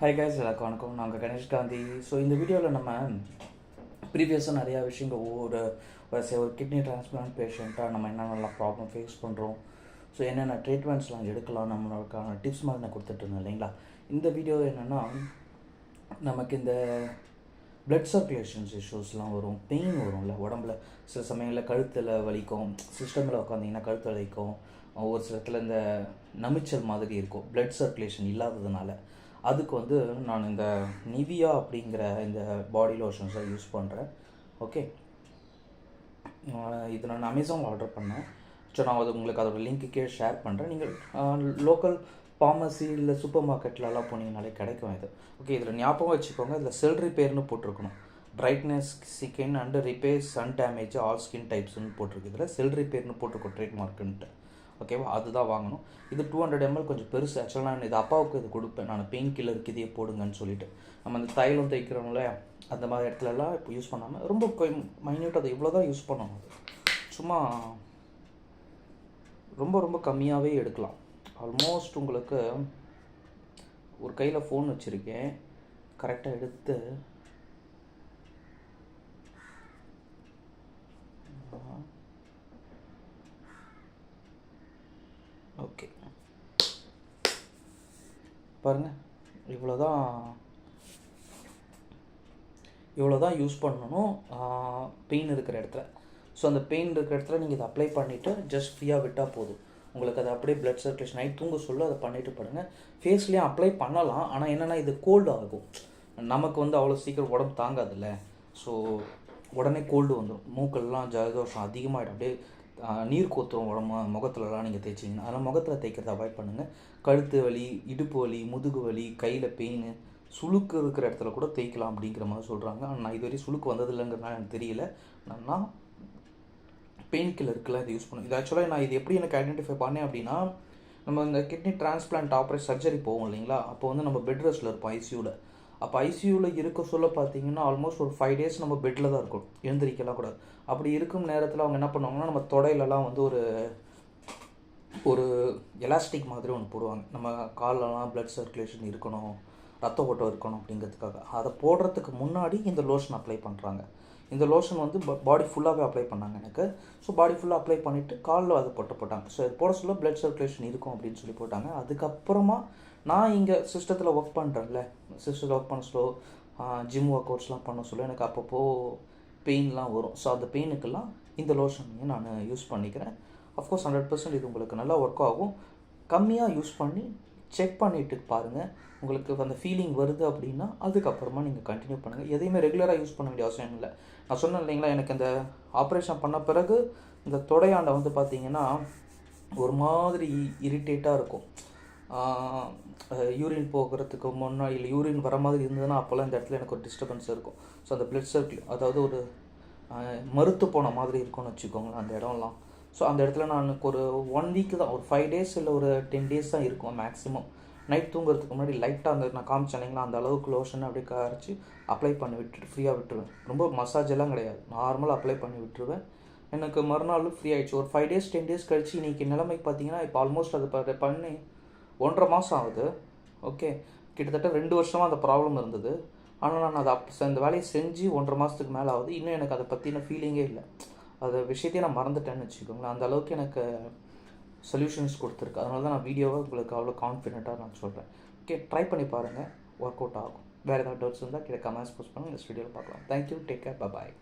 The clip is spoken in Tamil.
ஹாய் கைஸ், எல்லாருக்கும் வணக்கம். நான் உங்கள் கணேஷ் காந்தி. ஸோ இந்த வீடியோவில் நம்ம ப்ரீவியஸாக நிறையா விஷயங்கள் ஒரு கிட்னி டிரான்ஸ்பிளான்ட் பேஷண்ட்டாக நம்ம என்னென்னலாம் ப்ராப்ளம் ஃபேஸ் பண்ணுறோம், ஸோ என்னென்ன ட்ரீட்மெண்ட்ஸ்லாம் எடுக்கலாம், நம்மளுக்கான டிப்ஸ் மாதிரி நான் கொடுத்துட்ருந்தேன் இல்லைங்களா. இந்த வீடியோ என்னென்னா, நமக்கு இந்த பிளட் சர்க்குலேஷன்ஸ் இஷ்யூஸ்லாம் வரும், பெயின் வரும்ல உடம்புல. சில சமயங்களில் கழுத்தில் வலிக்கும், சிஸ்டமில் உட்காந்திங்கன்னா கழுத்து வலிக்கும், ஒரு சில இடத்துல இந்த நமிச்சல் மாதிரி இருக்கும் பிளட் சர்க்குலேஷன் இல்லாததுனால. அதுக்கு நான் இந்த நிவியா அப்படிங்கிற இந்த பாடி லோஷன்ஸை யூஸ் பண்ணுறேன். ஓகே, இது நான் அமேசானில் ஆர்டர் பண்ணேன். ஸோ நான் உங்களுக்கு அதோட லிங்க்குக்கே ஷேர் பண்ணுறேன். நீங்கள் லோக்கல் ஃபார்மசி இல்லை சூப்பர் மார்க்கெட்லலாம் போனீங்கனாலே கிடைக்கும் இது. ஓகே, இதில் ஞாபகம் வச்சுக்கோங்க, இதில் செல் ரிப்பேர்னு போட்டிருக்கணும். Brightness, skin and repair, sun damage, all skin டைப்ஸ்னு போட்டிருக்கு. இதில் செல் ரிப்பேர்னு போட்டிருக்கோம் ட்ரேட்மார்க்குன்ட்டு. ஓகேவா, அதுதான் வாங்கணும். இது 200 ml, கொஞ்சம் பெருசு. ஆக்சுவலாக நான் இது அப்பாவுக்கு இது கொடுப்பேன், நான் பெயின் கில்லருக்கு இதையே போடுங்கன்னு சொல்லிட்டு. நம்ம அந்த தைலம் தைக்கிறோம்ல, அந்த மாதிரி இடத்துலலாம் இப்போ யூஸ் பண்ணாமல் ரொம்ப மைன்யூட், அது இவ்வளோ தான் யூஸ் பண்ணணும். சும்மா ரொம்ப ரொம்ப கம்மியாகவே எடுக்கலாம். ஆல்மோஸ்ட் உங்களுக்கு ஒரு கையில் ஃபோன் வச்சுருக்கேன், கரெக்டாக எடுத்து ஓகே பாருங்கள், இவ்வளோ தான் யூஸ் பண்ணணும் பெயின் இருக்கிற இடத்துல. ஸோ அந்த பெயின் இருக்கிற இடத்துல நீங்கள் இதை அப்ளை பண்ணிவிட்டு ஜஸ்ட் ஃப்ரீயாக விட்டால் போதும். உங்களுக்கு அது அப்படியே பிளட் சர்க்குலேஷன் நைட் தூங்க சொல்ல அதை பண்ணிவிட்டு பாருங்கள். ஃபேஸ்லேயும் அப்ளை பண்ணலாம், ஆனால் என்னென்னா இது கோல்டு ஆகும். நமக்கு அவ்வளோ சீக்கிரம் உடம்பு தாங்காதில்ல. ஸோ உடனே கோல்டு வந்துடும், மூக்கெல்லாம் ஜலதோஷம் அதிகமாகிடும், அப்படியே நீர் கோத்துரும் உடம்பு முகத்துலலாம் நீங்கள் தேய்ச்சிங்கன்னா. அதனால் முகத்தில் தேய்க்கிறத அவாய்ட் பண்ணுங்கள். கழுத்து வலி, இடுப்பு வலி, முதுகு வலி, கையில் பெயின், சுளுக்கு இருக்கிற இடத்துல கூட தேய்க்கலாம் அப்படிங்கிற மாதிரி சொல்கிறாங்க. ஆனால் நான் இதுவரை சுளுக்கு வந்ததில்லைங்கிறதுனால எனக்கு தெரியல. நான் பெயின் கில்லருக்குலாம் இதை யூஸ் பண்ணுவேன். இது ஆக்சுவலாக நான் இது எப்படி எனக்கு ஐடென்டிஃபை பண்ணேன் அப்படின்னா, நம்ம இந்த கிட்னி டிரான்ஸ்பிளான்ட் ஆப்ரேஷன் சர்ஜரி போவோம் இல்லைங்களா, அப்போ நம்ம பெட் ரெஸ்ட்டில் இருப்போம் ஐசியூவில். அப்போ ஐசியூவில் இருக்க சொல்ல பார்த்தீங்கன்னா ஆல்மோஸ்ட் ஒரு 5 days நம்ம பெட்டில் தான் இருக்கும், எழுந்திரிக்கலாம் கூடாது. அப்படி இருக்கும் நேரத்தில் அவங்க என்ன பண்ணுவாங்கன்னா, நம்ம தொடையிலலாம் ஒரு எலாஸ்டிக் மாதிரி ஒன்று போடுவாங்க. நம்ம காலெலாம் பிளட் சர்க்குலேஷன் இருக்கணும், ரத்த ஓட்டம் இருக்கணும் அப்படிங்கிறதுக்காக. அதை போடுறதுக்கு முன்னாடி இந்த லோஷன் அப்ளை பண்ணுறாங்க. இந்த லோஷன் பாடி ஃபுல்லாகவே அப்ளை பண்ணாங்க எனக்கு. ஸோ பாடி ஃபுல்லாக அப்ளை பண்ணிவிட்டு காலில் அது போட்டாங்க. ஸோ இது போட சொல்ல பிளட் சர்க்குலேஷன் இருக்கும் அப்படின்னு சொல்லி போட்டாங்க. அதுக்கப்புறமா நான் இங்கே சிஸ்டத்தில் ஒர்க் பண்ணுறேன்ல, சிஸ்டத்தில் ஒர்க் பண்ண சொல்ல ஜிம் ஒர்க் அவுட்ஸ்லாம் பண்ண சொல்ல எனக்கு அப்பப்போ பெயின்லாம் வரும். ஸோ அந்த பெயினுக்கெல்லாம் இந்த லோஷனையும் நான் யூஸ் பண்ணிக்கிறேன். அஃப்கோர்ஸ் 100% இது உங்களுக்கு நல்லா ஒர்க் ஆகும். கம்மியாக யூஸ் பண்ணி செக் பண்ணிவிட்டு பாருங்கள். உங்களுக்கு அந்த ஃபீலிங் வருது அப்படின்னா அதுக்கப்புறமா நீங்கள் கண்டினியூ பண்ணுங்கள். எதையுமே ரெகுலராக யூஸ் பண்ண வேண்டிய அவசியம் இல்லை. நான் சொன்னேன் இல்லைங்களா, எனக்கு இந்த ஆப்ரேஷன் பண்ண பிறகு இந்த தொடையாண்டை பார்த்தீங்கன்னா ஒரு மாதிரி இரிட்டேட்டாக இருக்கும். யூரின் போகிறதுக்கு முன்னாடி இல்லை யூரின் வர மாதிரி இருந்ததுன்னா அப்போல்லாம் இந்த இடத்துல எனக்கு ஒரு டிஸ்டர்பன்ஸ் இருக்கும். ஸோ அந்த பிளட் சர்க்கிள், அதாவது ஒரு மறுத்து போன மாதிரி இருக்கும்னு வச்சுக்கோங்களேன் அந்த இடம்லாம். ஸோ அந்த இடத்துல நான் ஒரு 1 week தான், ஒரு 5 days இல்லை ஒரு 10 days தான் இருக்கும் மேக்ஸிமம். நைட் தூங்குறதுக்கு முன்னாடி லைட்டாக அந்த நான் காமிச்சேன் இல்லைங்களா, அந்த அளவுக்கு லோஷனை அப்படியே கரைச்சி அப்ளை பண்ணி விட்டுட்டு ஃப்ரீயாக விட்டுருவேன். ரொம்ப மசாஜ் எல்லாம் கிடையாது, நார்மலாக அப்ளை பண்ணி விட்டுருவேன். எனக்கு மறுநாள் ஃப்ரீ ஆகிடுச்சு. ஒரு 5 days 10 days கழிச்சு இன்றைக்கி நிலைமைக்கு பார்த்தீங்கன்னா இப்போ ஆல்மோஸ்ட் அது பண்ணி 1.5 மாதம் ஆகுது. ஓகே, கிட்டத்தட்ட 2 வருஷமாக அந்த ப்ராப்ளம் இருந்தது. ஆனால் நான் அதை இந்த வேலையை செஞ்சு 1.5 மாதத்துக்கு மேலே ஆகுது. இன்னும் எனக்கு அதை பற்றின ஃபீலிங்கே இல்லை. அதை விஷயத்தையும் நான் மறந்துட்டேன்னு வச்சுக்கோங்களேன். அந்த அளவுக்கு எனக்கு சொல்யூஷன்ஸ் கொடுத்துருக்கு. அதனால தான் நான் வீடியோவை உங்களுக்கு அவ்வளோ கான்ஃபிடென்ட்டாக நான் சொல்கிறேன். ஓகே, ட்ரை பண்ணி பாருங்கள், ஒர்க் அவுட் ஆகும். வேறு ஏதாவது டவுட்ஸ் இருந்தால் கீழே கமெண்ட்ஸ் போஸ்ட் பண்ணுங்கள், நெக்ஸ்ட் வீடியோவில் பார்க்கலாம். தேங்க்யூ, டேக் கேர், பாய்.